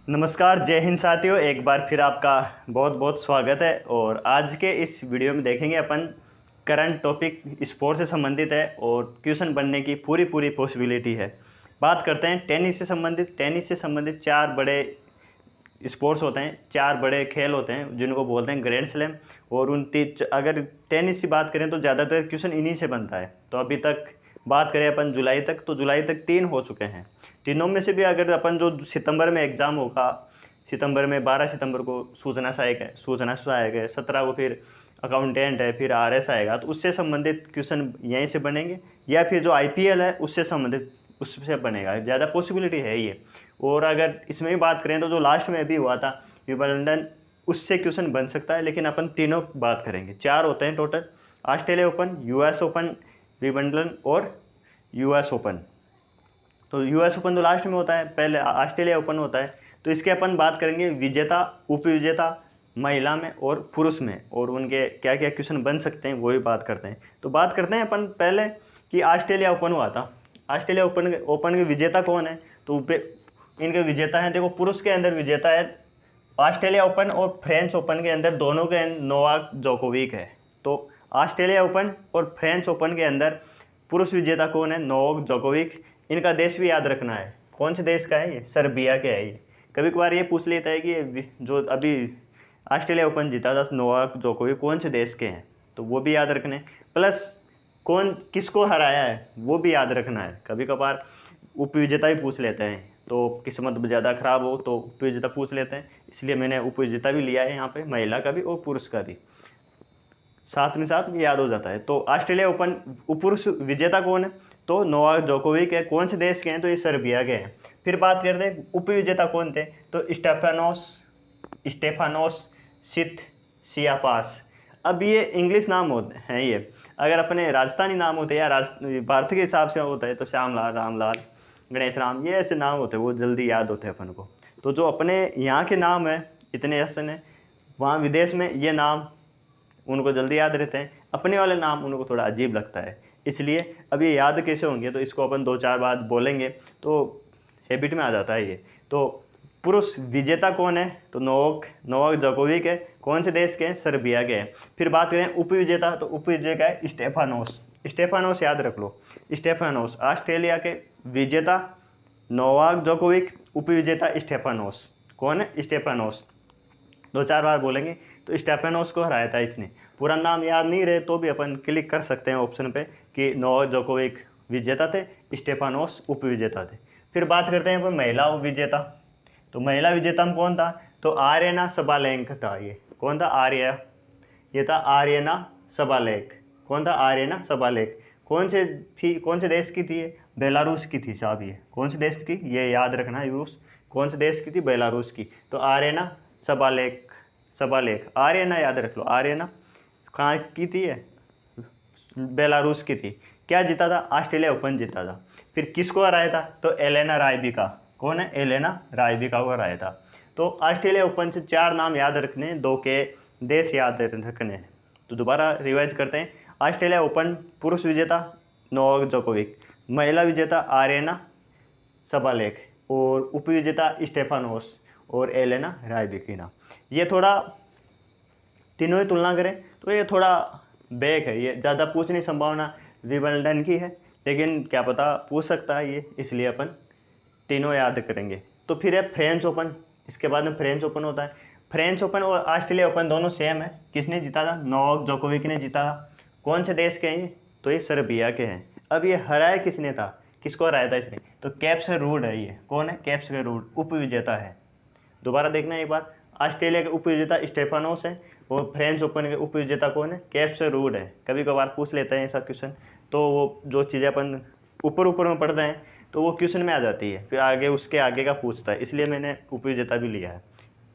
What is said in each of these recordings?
नमस्कार, जय हिंद साथियों। एक बार फिर आपका बहुत बहुत स्वागत है। और आज के इस वीडियो में देखेंगे अपन करंट टॉपिक स्पोर्ट्स से संबंधित है और क्वेश्चन बनने की पूरी पूरी पॉसिबिलिटी है। बात करते हैं टेनिस से संबंधित। टेनिस से संबंधित चार बड़े स्पोर्ट्स होते हैं, चार बड़े खेल होते हैं जिनको बोलते हैं ग्रैंड स्लैम। और अगर टेनिस की बात करें तो ज़्यादातर क्वेश्चन इन्हीं से बनता है। तो अभी तक बात करें अपन जुलाई तक, तो जुलाई तक 3 हो चुके हैं। तीनों में से भी अगर अपन जो सितंबर में एग्ज़ाम होगा, सितंबर में 12 सितंबर को सूचना सहायक है, 17 को फिर अकाउंटेंट है, फिर आरएस आएगा, तो उससे संबंधित क्वेश्चन यहीं से बनेंगे, या फिर जो आईपीएल है उससे संबंधित उससे बनेगा। ज़्यादा पॉसिबिलिटी है ये। और अगर इसमें भी बात करें तो जो लास्ट में अभी हुआ था विंबलडन, उससे क्वेश्चन बन सकता है। लेकिन अपन तीनों बात करेंगे, चार होते हैं total: Australia open, US open, Wimbledon और यूएस ओपन। तो यूएस ओपन तो लास्ट में होता है, पहले ऑस्ट्रेलिया ओपन होता है। तो इसके अपन बात करेंगे विजेता, उपविजेता, महिला में और पुरुष में, और उनके क्या क्या क्वेश्चन बन सकते हैं वो भी बात करते हैं। तो बात करते हैं अपन पहले कि ऑस्ट्रेलिया ओपन हुआ था। ऑस्ट्रेलिया ओपन के विजेता कौन है? तो इनके विजेता हैं, देखो, पुरुष के अंदर विजेता है ऑस्ट्रेलिया ओपन, और फ्रेंच ओपन के अंदर दोनों के नोवाक जोकोविक है। तो ऑस्ट्रेलिया ओपन और फ्रेंच ओपन के अंदर पुरुष विजेता कौन है? Novak Djokovic. इनका देश भी याद रखना है, कौन से देश का है ये? सर्बिया के है ये। कभी कभार ये पूछ लेता है कि जो अभी ऑस्ट्रेलिया ओपन जीता था नोवाक जोकोविक, कौन से देश के हैं? तो वो भी याद रखने, प्लस कौन किसको हराया है वो भी याद रखना है। कभी कभार उपविजेता भी पूछ लेते हैं, तो किस्मत ज़्यादा ख़राब हो तो उपविजेता पूछ लेते हैं, इसलिए मैंने उपविजेता भी लिया है यहाँ पे, महिला का भी और पुरुष का भी, साथ में साथ याद हो जाता है। तो ऑस्ट्रेलिया ओपन पुरुष विजेता कौन है? तो नोवाक जोकोविक है। कौन से देश के हैं? तो ये सर्बिया के हैं। फिर बात करते हैं उपविजेता कौन थे? तो स्टेफानोस सियापास। अब ये इंग्लिश नाम होते हैं ये। अगर अपने राजस्थानी नाम होते या भारत के हिसाब से होता है तो श्यामलाल, रामलाल, गणेश राम, ये ऐसे नाम होते हैं, वो जल्दी याद होते हैं अपन को। तो जो अपने यहाँ के नाम है इतने ऐसे हैं, वहाँ विदेश में ये नाम उनको जल्दी याद रहते हैं, अपने वाले नाम उनको थोड़ा अजीब लगता है। इसलिए अब ये याद कैसे होंगे? तो इसको अपन 2-4 बार बोलेंगे तो हैबिट में आ जाता है ये। तो पुरुष विजेता कौन है? तो नोवाक जोकोविक है। कौन से देश के हैं? सर्बिया के हैं। फिर बात करें उपविजेता, तो उपविजेता है स्टेफानोस याद रख लो। स्टेफानोस ऑस्ट्रेलिया के विजेता नोवाक जोकोविक, उपविजेता स्टेफानोस। कौन है? स्टेफानोस। 2-4 बार बोलेंगे। तो स्टेफानोस को हराया था इसने। पूरा नाम याद नहीं रहे तो भी अपन क्लिक कर सकते हैं ऑप्शन पे कि नोवाक जोकोविक विजेता थे, स्टेफानोस उपविजेता थे। फिर बात करते हैं अपन महिला विजेता। तो महिला विजेता में कौन था? तो आर्यना सबालेंक था। ये कौन था? ये था आर्यना सबालेक। कौन था? आर्यना सबालेक। कौन से देश की थी ये? बेलारूस की थी साहब। ये कौन से देश की? ये याद रखना है यूरोस। कौन से देश की थी? बेलारूस की। तो आर्यना सबालेक आर्यना याद रख लो। आर्यना कहाँ की थी ये? बेलारूस की थी। क्या जीता था? ऑस्ट्रेलिया ओपन जीता था। फिर किसको हराया था? तो एलेना रायबिका। कौन है? एलेना रायबिका को हराया था। तो ऑस्ट्रेलिया ओपन से 4 नाम याद रखने, 2 के देश याद रखने हैं। तो दोबारा रिवाइज करते हैं। ऑस्ट्रेलिया ओपन पुरुष विजेता नोवाक जोकोविक, महिला विजेता आर्यना सबालेक, और उपविजेता स्टेफानोस और एलेना रायबिकिना। ये थोड़ा तीनों ही तुलना करें तो ये थोड़ा बैक है, ये ज़्यादा पूछने की संभावना विंबलडन की है, लेकिन क्या पता पूछ सकता है ये, इसलिए अपन तीनों याद करेंगे। तो फिर है फ्रेंच ओपन। इसके बाद में फ्रेंच ओपन होता है। फ्रेंच ओपन और ऑस्ट्रेलिया ओपन दोनों सेम है। किसने जीता था? नोवाक जोकोविक ने जीता था। कौन से देश के हैं ये? तो ये सर्बिया के हैं। अब ये हराया किसने था? किसको हराया था इसने? तो कैप्सरूड है ये। कौन है? कैप्सरूड उपविजेता है। दोबारा देखना एक बार। ऑस्ट्रेलिया के उपविजेता स्टेफानोस है और फ्रेंच ओपन के उपविजेता कौन है? कैप्सरूड है। कभी कभार पूछ लेते हैं ऐसा क्वेश्चन, तो वो जो चीज़ें अपन ऊपर ऊपर में पढ़ते हैं तो वो क्वेश्चन में आ जाती है, फिर आगे उसके आगे का पूछता है, इसलिए मैंने उपविजेता भी लिया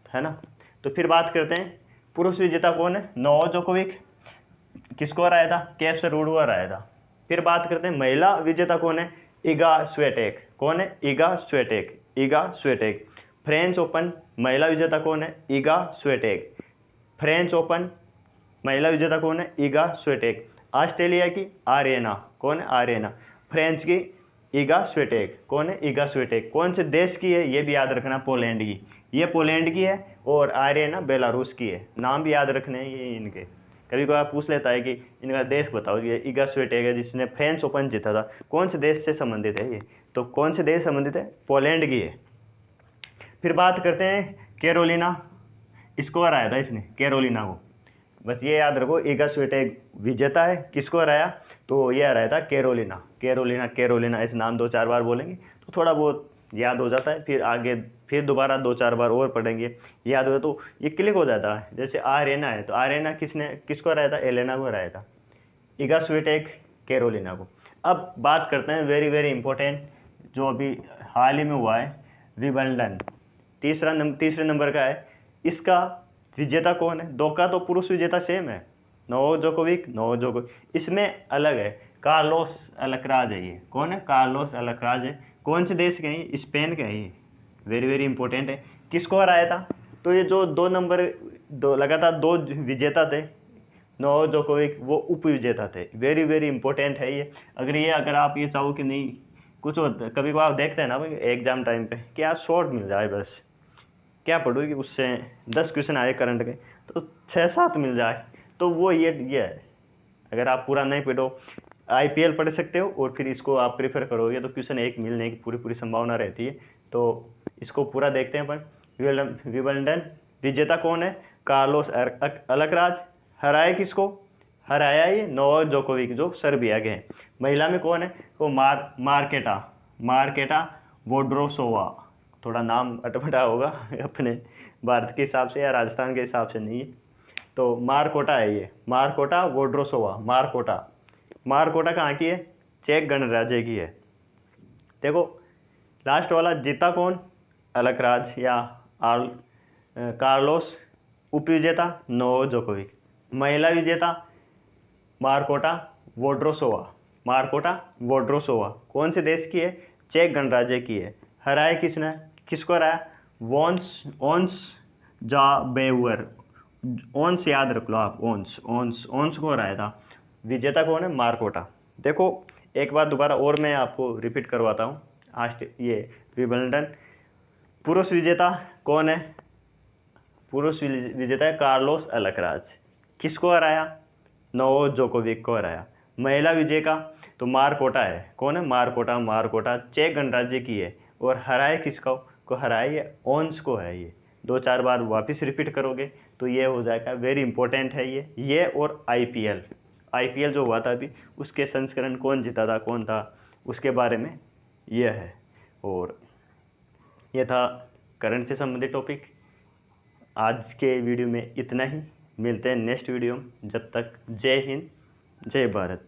है ना। तो फिर बात करते हैं पुरुष विजेता कौन है? Novak Djokovic. किसको हराया था? कैप्सरूड को हराया था। फिर बात करते हैं महिला विजेता कौन है? इगा स्वेटेक। कौन है? इगा स्वेटेक। फ्रेंच ओपन महिला विजेता कौन है? इगा स्वेटेक। फ्रेंच ओपन महिला विजेता कौन है? इगा स्वेटेक। ऑस्ट्रेलिया की आर्यना। कौन है? आर्यना। फ्रेंच की ईगा स्विटेक। कौन है? ईगा स्विटेक। कौन से देश की है? ये भी याद रखना, पोलैंड की। ये पोलैंड की है और आर्यना बेलारूस की है। नाम भी याद रखने हैं ये इनके। कभी कभार पूछ लेता है कि इनका देश बताओ। ये ईगा स्विटेक है जिसने फ्रेंच ओपन जीता था। कौन से देश से संबंधित है ये? तो कौन से देश संबंधित है? पोलैंड की है। फिर बात करते हैं कैरोलिना। इसको हराया था इसने, कैरोलिना को। बस ये याद रखो, ईगा स्विटेक विजेता है। किसको हराया? तो ये हराया था कैरोलिना। कैरोलिना कैरोलिना ऐसे नाम 2-4 बार बोलेंगे तो थोड़ा बहुत याद हो जाता है। फिर आगे फिर दोबारा 2-4 बार और पढ़ेंगे, याद हो तो ये क्लिक हो जाता है। जैसे आरेना है तो आरेना किसको हराया था? एलेना को हराया था। ईगा स्विटेक कैरोलिना को। अब बात करते हैं वेरी वेरी इंपॉर्टेंट, जो अभी हाल ही में हुआ है, विंबलडन। तीसरे नंबर का है। इसका विजेता कौन है? दो का तो पुरुष विजेता सेम है, नोवाक जोकोविक। इसमें अलग है, कार्लोस अल्कराज है ये। कौन है? कार्लोस अल्कराज है। कौन से देश के हैं? स्पेन के हैं ये। वेरी वेरी इंपॉर्टेंट है। किसको हराया था? तो ये जो दो लगातार 2 विजेता थे, नोवाक जोकोविक, वो उप विजेता थे। वेरी वेरी इंपॉर्टेंट है ये। अगर आप ये चाहो कि नहीं कुछ होता, कभी कभार देखते हैं ना भाई एग्जाम टाइम पे कि यार शॉर्ट मिल जाए, बस क्या पढ़ोगे उससे 10 क्वेश्चन आए करंट के तो 6-7 मिल जाए, तो वो ये है। अगर आप पूरा नहीं पढ़ो, आईपीएल पढ़ सकते हो और फिर इसको आप प्रेफर करोगे तो क्वेश्चन 1 मिलने की पूरी संभावना रहती है। तो इसको पूरा देखते हैं अपन। विंबलडन विजेता कौन है? Carlos Alcaraz. हराया किसको? हराया ये नोवाक जोकोविक जो सर्बिया के हैं। महिला में कौन है? वो मार्केटा वोड्रोसोवा। थोड़ा नाम अटपटा होगा अपने भारत के हिसाब से या राजस्थान के हिसाब से नहीं है, तो मारकोटा है ये, मारकोटा वोड्रोसोवा। मारकोटा कहाँ की है? चेक गणराज्य की है। देखो लास्ट वाला जीता कौन? अल्कराज या कार्लोस। उपविजेता नोवाक जोकोविक। महिला विजेता मारकोटा वोड्रोसोवा। कौन से देश की है? चेक गणराज्य की है। हराया किसको हराया? ओन्स जाबेवर। ओन्स याद रख लो आप, ओन्स को हराया था। विजेता कौन है? मारकोटा। देखो एक बार दोबारा और मैं आपको रिपीट करवाता हूँ। आज ये विंबलडन पुरुष विजेता कौन है? पुरुष विजेता है कार्लोस अल्कराज। किसको हराया? नोवाक जोकोविक को हराया। महिला विजेता तो मारकोटा है। कौन है? मारकोटा चेक गणराज्य की है। और हराया किसको को हराया? ये ओन्स को है। ये 2-4 बार वापस रिपीट करोगे तो ये हो जाएगा। वेरी इंपॉर्टेंट है ये। और आईपीएल जो हुआ था अभी, उसके संस्करण कौन जीता था, कौन था, उसके बारे में यह है। और यह था करंट से संबंधित टॉपिक। आज के वीडियो में इतना ही। मिलते हैं नेक्स्ट वीडियो में। जब तक जय हिंद, जय भारत।